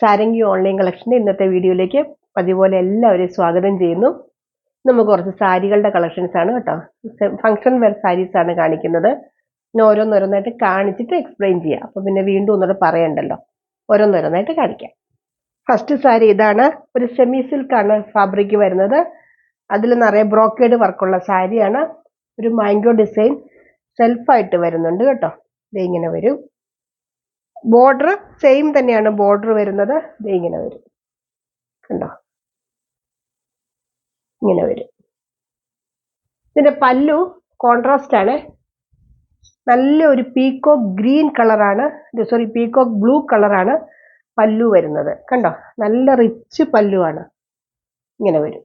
Sarangi online കളക്ഷൻ്റെ ഇന്നത്തെ വീഡിയോയിലേക്ക് പതിപോലെ എല്ലാവരെയും സ്വാഗതം ചെയ്യുന്നു. നമുക്ക് കുറച്ച് സാരികളുടെ കളക്ഷൻസ് ആണ് കേട്ടോ. ഫംഗ്ഷൻ വെയർ സാരീസ് ആണ് കാണിക്കുന്നത്. പിന്നെ ഓരോന്നോരോന്നായിട്ട് കാണിച്ചിട്ട് എക്സ്പ്ലെയിൻ ചെയ്യാം. അപ്പോൾ പിന്നെ വീണ്ടും ഒന്നുകൂടെ പറയണ്ടല്ലോ, ഓരോന്നോരോന്നായിട്ട് കാണിക്കാം. ഫസ്റ്റ് സാരി ഇതാണ്. ഒരു സെമി സിൽക്കാണ് ഫാബ്രിക് വരുന്നത്. അതിൽ നിറയെ ബ്രോക്കേഡ് വർക്കുള്ള സാരിയാണ്. ഒരു മാംഗോ ഡിസൈൻ സെൽഫായിട്ട് വരുന്നുണ്ട് കേട്ടോ. ഇത് ഇങ്ങനെ വരും. ബോർഡർ സെയിം തന്നെയാണ് ബോർഡർ വരുന്നത്. ഇത് ഇങ്ങനെ വരും കണ്ടോ, ഇങ്ങനെ വരും. ഇതിന്റെ പല്ലു കോൺട്രാസ്റ്റ് ആണ്. നല്ലൊരു പീകോക്ക് ഗ്രീൻ കളറാണ്, സോറി പീകോക്ക് ബ്ലൂ കളറാണ് പല്ലു വരുന്നത് കണ്ടോ. നല്ല റിച്ച് പല്ലുവാണ്, ഇങ്ങനെ വരും.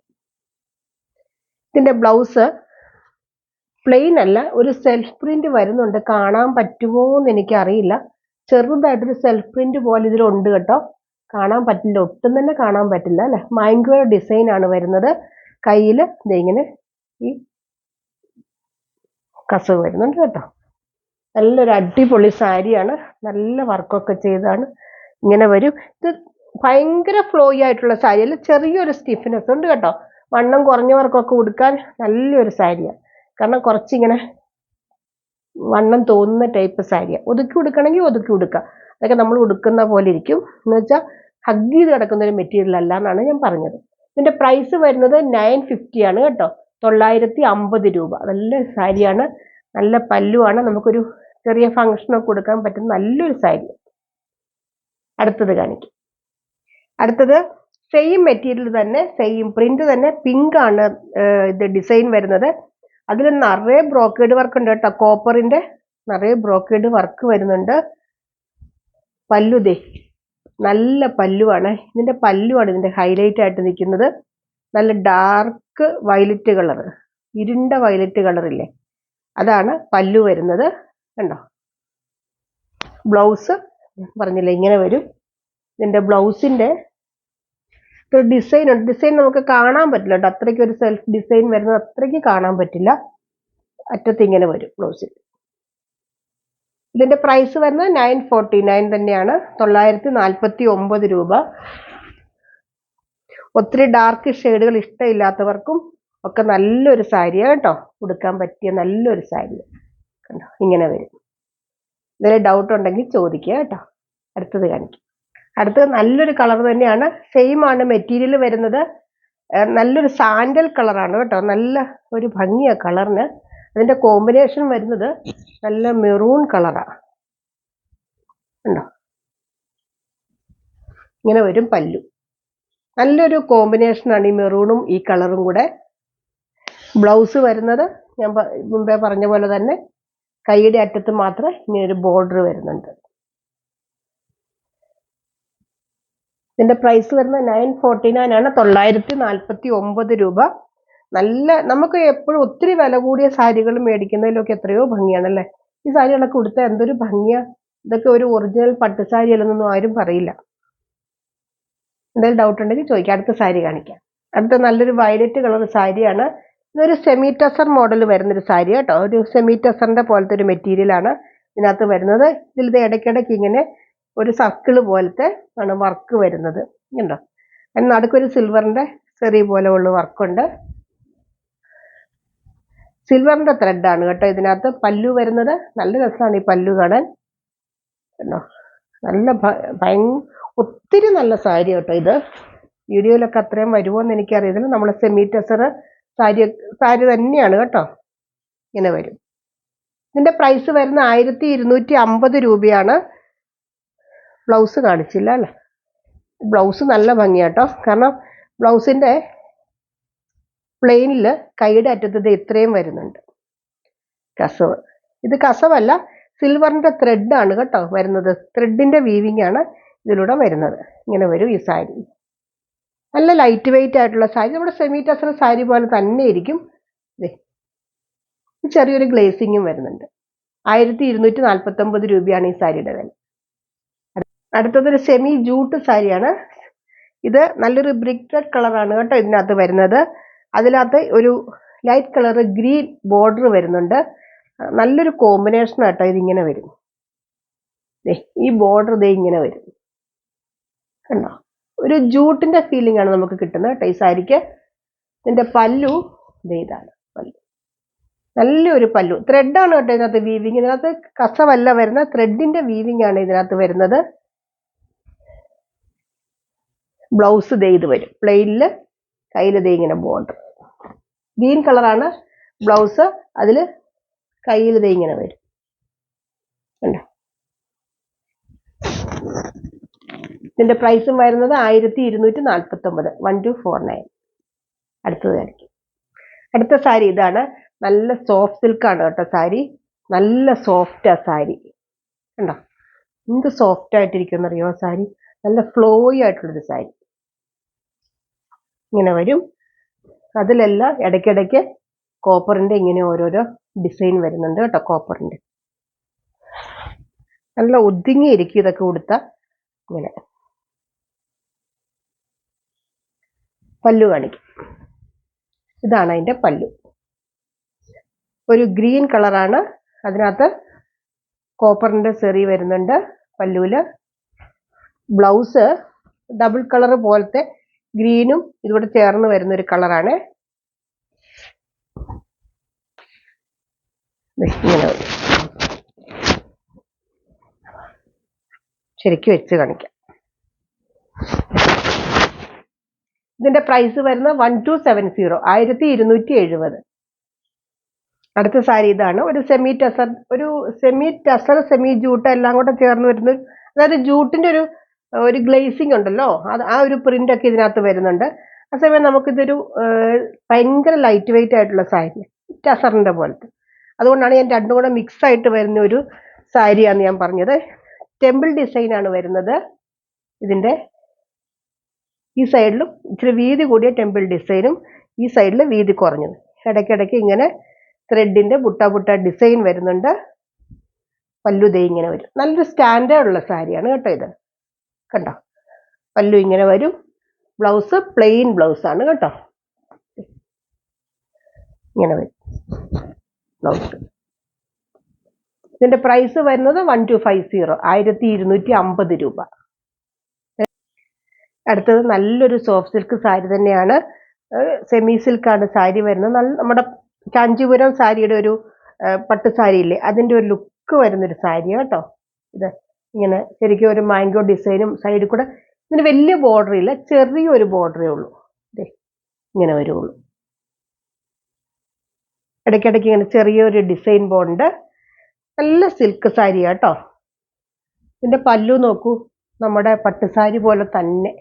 ഇതിന്റെ ബ്ലൗസ് പ്ലെയിൻ അല്ല, ഒരു സെൽഫ് പ്രിന്റ് വരുന്നുണ്ട്. കാണാൻ പറ്റുമോ എന്ന് എനിക്കറിയില്ല. ചെറുതായിട്ടൊരു സെൽഫ് പ്രിന്റ് പോലെ ഇതിലുണ്ട് കേട്ടോ. കാണാൻ പറ്റില്ല, ഒട്ടും തന്നെ കാണാൻ പറ്റില്ല അല്ലെ. മാംഗോ ഡിസൈൻ ആണ് വരുന്നത്. കയ്യിൽ ഇങ്ങനെ ഈ കസവ് വരുന്നുണ്ട് കേട്ടോ. നല്ലൊരു അടിപൊളി സാരിയാണ്. നല്ല വർക്കൊക്കെ ചെയ്താണ് ഇങ്ങനെ വരും. ഇത് ഭയങ്കര ഫ്ലോയി ആയിട്ടുള്ള സാരി അല്ല, ചെറിയൊരു സ്റ്റിഫ്നെസ് ഉണ്ട് കേട്ടോ. വണ്ണം കുറഞ്ഞവർക്കൊക്കെ ഉടുക്കാൻ നല്ലൊരു സാരിയാണ്. കാരണം കുറച്ചിങ്ങനെ വണ്ണം തോന്നുന്ന ടൈപ്പ് സാരിയാണ്. ഒതുക്കി ഉടുക്കണമെങ്കിൽ ഒതുക്കി ഉടുക്കുക. അതൊക്കെ നമ്മൾ ഉടുക്കുന്ന പോലെ ഇരിക്കും. എന്ന് വെച്ചാൽ ഹഗ് ചെയ്ത് കിടക്കുന്ന ഒരു മെറ്റീരിയൽ അല്ല എന്നാണ് ഞാൻ പറഞ്ഞത്. ഇതിന്റെ പ്രൈസ് വരുന്നത് 950 ആണ് കേട്ടോ. 950 രൂപ. നല്ല സാരിയാണ്, നല്ല പല്ലുവാണ്. നമുക്കൊരു ചെറിയ ഫംഗ്ഷനൊക്കെ കൊടുക്കാൻ പറ്റുന്ന നല്ലൊരു സാരി. അടുത്തത് കാണിക്കും. അടുത്തത് സെയിം മെറ്റീരിയൽ തന്നെ, സെയിം പ്രിന്റ് തന്നെ. പിങ്ക് ആണ് ഇത് ഡിസൈൻ വരുന്നത്. അതിൽ നിറയെ ബ്രോക്കേഡ് വർക്ക് ഉണ്ട് കേട്ടോ. കോപ്പറിന്റെ നിറയെ ബ്രോക്കേഡ് വർക്ക് വരുന്നുണ്ട്. പല്ലു ദേ നല്ല പല്ലുവാണ്. ഇതിന്റെ പല്ലുവാണ് ഇതിന്റെ ഹൈലൈറ്റ് ആയിട്ട് നിൽക്കുന്നത്. നല്ല ഡാർക്ക് വയലറ്റ് കളർ, ഇരുണ്ട വയലറ്റ് കളറില്ലേ, അതാണ് പല്ലു വരുന്നത് കണ്ടോ. ബ്ലൗസ് പറഞ്ഞില്ലേ ഇങ്ങനെ വരും. ഇതിന്റെ ബ്ലൗസിന്റെ ഡിസൈൻ ഉണ്ട്. ഡിസൈൻ നമുക്ക് കാണാൻ പറ്റില്ല കേട്ടോ. അത്രയ്ക്ക് ഒരു സെൽഫ് ഡിസൈൻ വരുന്നത് അത്രയ്ക്ക് കാണാൻ പറ്റില്ല. അറ്റത്ത് ഇങ്ങനെ വരും ബ്ലൗസിൽ. ഇതിന്റെ പ്രൈസ് വരുന്നത് 949 തന്നെയാണ്. 949 രൂപ. ഒത്തിരി ഡാർക്ക് ഷെയ്ഡുകൾ ഇഷ്ടമില്ലാത്തവർക്കും ഒക്കെ നല്ലൊരു സാരിയാണ് കേട്ടോ. ഉടുക്കാൻ പറ്റിയ നല്ലൊരു സാരി കണ്ടോ, ഇങ്ങനെ വരും. ഇതിൽ ഡൗട്ട് ഉണ്ടെങ്കിൽ ചോദിക്കുക കേട്ടോ. അടുത്തത് കാണിക്കും. അടുത്തത് നല്ലൊരു കളർ തന്നെയാണ്. സെയിം ആണ് മെറ്റീരിയൽ വരുന്നത്. നല്ലൊരു സാൻഡൽ കളറാണ് കേട്ടോ. നല്ല ഒരു ഭംഗിയാണ് കളറിന്. അതിന്റെ കോമ്പിനേഷൻ വരുന്നത് നല്ല മെറൂൺ കളറാണ് ഉണ്ടോ, ഇങ്ങനെ വരും പല്ലു. നല്ലൊരു കോമ്പിനേഷനാണ് ഈ മെറൂണും ഈ കളറും കൂടെ. ബ്ലൗസ് വരുന്നത് ഞാൻ മുമ്പേ പറഞ്ഞ പോലെ തന്നെ കൈയുടെ അറ്റത്ത് മാത്രം ഇങ്ങനെ ഒരു ബോർഡർ വരുന്നുണ്ട്. ഇതിന്റെ പ്രൈസ് വരുന്നത് 949 ആണ്. 949 രൂപ. നല്ല, നമുക്ക് എപ്പോഴും ഒത്തിരി വില കൂടിയ സാരികൾ മേടിക്കുന്നതിലൊക്കെ എത്രയോ ഭംഗിയാണല്ലേ. ഈ സാരികളൊക്കെ ഉടുത്താൽ എന്തൊരു ഭംഗിയാ. ഇതൊക്കെ ഒരു ഒറിജിനൽ പട്ടുസാരി അല്ലെന്നൊന്നും ആരും പറയില്ല. എന്തെങ്കിലും ഡൗട്ട് ഉണ്ടെങ്കിൽ ചോദിക്കാം. അടുത്ത സാരി കാണിക്കാം. അടുത്ത നല്ലൊരു വയലറ്റ് കളർ സാരിയാണ്. ഇതൊരു സെമി ടസർ മോഡൽ വരുന്നൊരു സാരി കേട്ടോ. ഒരു സെമി ടസറിന്റെ പോലത്തെ ഒരു മെറ്റീരിയൽ ആണ് ഇതിനകത്ത് വരുന്നത്. ഇതിൽ ഇടയ്ക്കിടയ്ക്ക് ഇങ്ങനെ ഒരു സർക്കിൾ പോലത്തെ ആണ് വർക്ക് വരുന്നത് കണ്ടോ. അതിന് നടുക്കൊരു സിൽവറിന്റെ ചെറിയ പോലെ ഉള്ള വർക്കുണ്ട്. സിൽവറിന്റെ ത്രെഡാണ് കേട്ടോ ഇതിനകത്ത് പല്ലു വരുന്നത്. നല്ല രസമാണ് ഈ പല്ലു കാണാൻ കണ്ടോ. നല്ല ഒത്തിരി നല്ല സാരി കേട്ടോ ഇത്. വീഡിയോയിലൊക്കെ അത്രയും വരുമോ എന്ന് എനിക്കറിയത്തില്ല. നമ്മൾ സെമി ടസർ സാരി തന്നെയാണ് കേട്ടോ. ഇങ്ങനെ വരും. ഇതിന്റെ പ്രൈസ് വരുന്ന 1250 രൂപയാണ്. ബ്ലൗസ് കാണിച്ചില്ല അല്ലേ. ബ്ലൗസ് നല്ല ഭംഗിയാട്ടോ. കാരണം ബ്ലൗസിന്റെ പ്ലെയിനിൽ കൈയുടെ അറ്റത്ത് ഇത്രയും വരുന്നുണ്ട് കസവ്. ഇത് കസവല്ല, സിൽവറിന്റെ ത്രെഡാണ് കേട്ടോ വരുന്നത്. ത്രെഡിന്റെ വീവിംഗ് ആണ് ഇതിലൂടെ വരുന്നത്. ഇങ്ങനെ വരും ഈ സാരി. നല്ല ലൈറ്റ് വെയിറ്റ് ആയിട്ടുള്ള സാരി. നമ്മുടെ സെമി ടസർ സാരി പോലെ തന്നെ ഇരിക്കും. ചെറിയൊരു ഗ്ലേസിങ്ങും വരുന്നുണ്ട്. 1249 രൂപയാണ് ഈ സാരിയുടെ വില. അടുത്തതൊരു സെമി ജൂട്ട് സാരിയാണ്. ഇത് നല്ലൊരു ബ്രിക്ക് റെഡ് കളറാണ് കേട്ടോ ഇതിനകത്ത് വരുന്നത്. അതിനകത്ത് ഒരു ലൈറ്റ് കളർ ഗ്രീൻ ബോർഡർ വരുന്നുണ്ട്. നല്ലൊരു കോമ്പിനേഷൻ ആട്ടോ. ഇതിങ്ങനെ വരും. ഈ ബോർഡർ ഇങ്ങനെ വരും കണ്ടോ, ഒരു ജൂട്ടിന്റെ ഫീലിംഗ് ആണ് നമുക്ക് കിട്ടുന്നത് കേട്ടോ ഈ സാരിക്ക്. ഇതിന്റെ പല്ലു ഇതാണ് പല്ലു, നല്ലൊരു പല്ലു. ത്രെഡാണ് കേട്ടോ ഇതിനകത്ത് വീവിങ്, ഇതിനകത്ത് കസവല്ല വരുന്ന ത്രെഡിന്റെ വീവിങ് ആണ് ഇതിനകത്ത് വരുന്നത്. ബ്ലൗസ് ഇത് വരും പ്ലെയിനില്, കയ്യിൽ ഇങ്ങനെ ബോർഡർ ഗ്രീൻ കളറാണ് ബ്ലൗസ്, അതിൽ കയ്യിൽ ഇങ്ങനെ വരും കണ്ടോ. ഇതിന്റെ പ്രൈസും വരുന്നത് 1249, 1249. അടുത്തത് കാണിക്കും. അടുത്ത സാരി ഇതാണ്, നല്ല സോഫ്റ്റ് സിൽക്കാണ് കേട്ടോ സാരി, നല്ല സോഫ്റ്റാ സാരി കണ്ടോ. എന്ത് സോഫ്റ്റ് ആയിട്ടിരിക്കും അറിയോ സാരി, നല്ല ഫ്ലോയി ആയിട്ടുള്ളൊരു സാരി ഇങ്ങനെ വരും. അതിലെല്ലാം ഇടയ്ക്കിടയ്ക്ക് കോപ്പറിന്റെ ഇങ്ങനെ ഓരോരോ ഡിസൈൻ വരുന്നുണ്ട് കേട്ടോ. കോപ്പറിന്റെ നല്ല ഒതുങ്ങിയിരിക്കും ഇതൊക്കെ കൊടുത്ത. ഇങ്ങനെ പല്ലു കാണിക്കും, ഇതാണ് അതിന്റെ പല്ലു. ഒരു ഗ്രീൻ കളറാണ്, അതിനകത്ത് കോപ്പറിന്റെ സെറി വരുന്നുണ്ട് പല്ലുവില്. ബ്ലൗസ് ഡബിൾ കളർ പോലത്തെ ഗ്രീനും ഇതുകൂടെ ചേർന്ന് വരുന്ന ഒരു കളറാണ്. ശരിക്കും വെച്ച് കാണിക്കാം. ഇതിന്റെ പ്രൈസ് വരുന്നത് 1270, 1270. അടുത്ത സാരി ഇതാണ്, ഒരു സെമി ടസർ സെമി ജൂട്ട് എല്ലാം കൂടെ ചേർന്ന് വരുന്ന, അതായത് ജൂട്ടിന്റെ ഒരു ഗ്ലേസിംഗ് ഉണ്ടല്ലോ, അത് ആ ഒരു പ്രിന്റ് ഒക്കെ ഇതിനകത്ത് വരുന്നുണ്ട്. അതേസമയം നമുക്കിതൊരു ഭയങ്കര ലൈറ്റ് വെയിറ്റ് ആയിട്ടുള്ള സാരി, ടസറിന്റെ പോലത്തെ. അതുകൊണ്ടാണ് ഞാൻ രണ്ടും കൂടെ മിക്സ് ആയിട്ട് വരുന്ന ഒരു സാരിയാന്ന് ഞാൻ പറഞ്ഞത്. ടെമ്പിൾ ഡിസൈൻ ആണ് വരുന്നത് ഇതിന്റെ. ഈ സൈഡിലും ഇച്ചിരി വീതി കൂടിയ ടെമ്പിൾ ഡിസൈനും ഈ സൈഡിൽ വീതി കുറഞ്ഞത്. ഇടയ്ക്കിടയ്ക്ക് ഇങ്ങനെ ത്രെഡിന്റെ ബുട്ട ഡിസൈൻ വരുന്നുണ്ട്. പല്ലു ഇങ്ങനെ വരും. നല്ലൊരു സ്റ്റാൻഡേർഡ് ഉള്ള സാരിയാണ് കേട്ടോ ഇത് കണ്ടോ. പല്ലു ഇങ്ങനെ വരും. ബ്ലൗസ് പ്ലെയിൻ ബ്ലൗസ് ആണ് കേട്ടോ, ഇങ്ങനെ വരും ബ്ലൗസ്. ഇതിന്റെ പ്രൈസ് വരുന്നത് 1250, 1250 രൂപ. അടുത്തത് നല്ലൊരു സോഫ്റ്റ് സിൽക്ക് സാരി തന്നെയാണ്, സെമി സിൽക്കാണ് സാരി വരുന്നത്. നല്ല നമ്മുടെ കാഞ്ചീപുരം സാരിയുടെ ഒരു പട്ട് സാരി ഇല്ലേ, അതിന്റെ ഒരു ലുക്ക് വരുന്നൊരു സാരിയാണ് കേട്ടോ ഇത്. ഇങ്ങനെ ശരിക്കും ഒരു മാംഗോ ഡിസൈനും സൈഡിൽ കൂടെ. ഇതിന് വലിയ ബോർഡർ ഇല്ല, ചെറിയൊരു ബോർഡറേ ഉള്ളൂ, ഇങ്ങനെ വരുള്ളൂ. ഇടയ്ക്കിടയ്ക്ക് ഇങ്ങനെ ചെറിയൊരു ഡിസൈൻ ബോർഡുണ്ട്. നല്ല സിൽക്ക് സാരിയാ കേട്ടോ. ഇതിന്റെ പല്ലു നോക്കൂ, നമ്മുടെ പട്ടുസാരി പോലെ തന്നെ.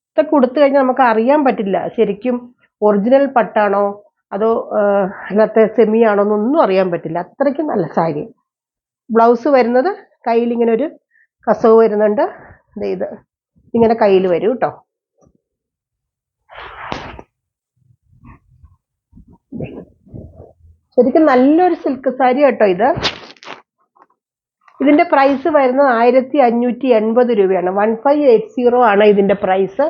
ഇതൊക്കെ കൊടുത്തു കഴിഞ്ഞാൽ നമുക്ക് അറിയാൻ പറ്റില്ല ശരിക്കും ഒറിജിനൽ പട്ടാണോ അതോ അല്ലാത്ത സെമി ആണോ എന്നൊന്നും അറിയാൻ പറ്റില്ല, അത്രയ്ക്കും നല്ല സാരി. ബ്ലൗസ് വരുന്നത് കയ്യിൽ ഇങ്ങനെ ഒരു കസവ് വരുന്നുണ്ട്, ഇത് ഇങ്ങനെ കയ്യിൽ വരും കേട്ടോ. ശരിക്കും നല്ലൊരു സിൽക്ക് സാരി കേട്ടോ ഇത്. ഇതിന്റെ പ്രൈസ് വരുന്നത് 1580 രൂപയാണ്. 1580 ആണ് ഇതിന്റെ പ്രൈസ്.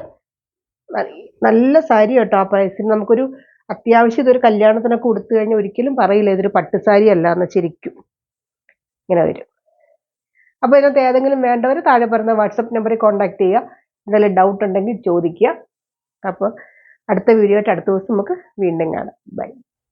നല്ല സാരി കേട്ടോ. ആ പ്രൈസിന് നമുക്കൊരു അത്യാവശ്യം ഇതൊരു കല്യാണത്തിനൊക്കെ കൊടുത്തു കഴിഞ്ഞാൽ ഒരിക്കലും പറയില്ല ഇതൊരു പട്ടുസാരി അല്ല എന്ന്. ശരിക്കും ഇങ്ങനെ വരും. അപ്പോൾ ഇതിനകത്ത് ഏതെങ്കിലും വേണ്ടവർ താഴെ പറയുന്ന വാട്സപ്പ് നമ്പറിൽ കോൺടാക്ട് ചെയ്യുക. എന്തെങ്കിലും ഡൗട്ട് ഉണ്ടെങ്കിൽ ചോദിക്കുക. അപ്പോൾ അടുത്ത വീഡിയോ ആയിട്ട് അടുത്ത ദിവസം നമുക്ക് വീണ്ടും കാണാം. ബൈ.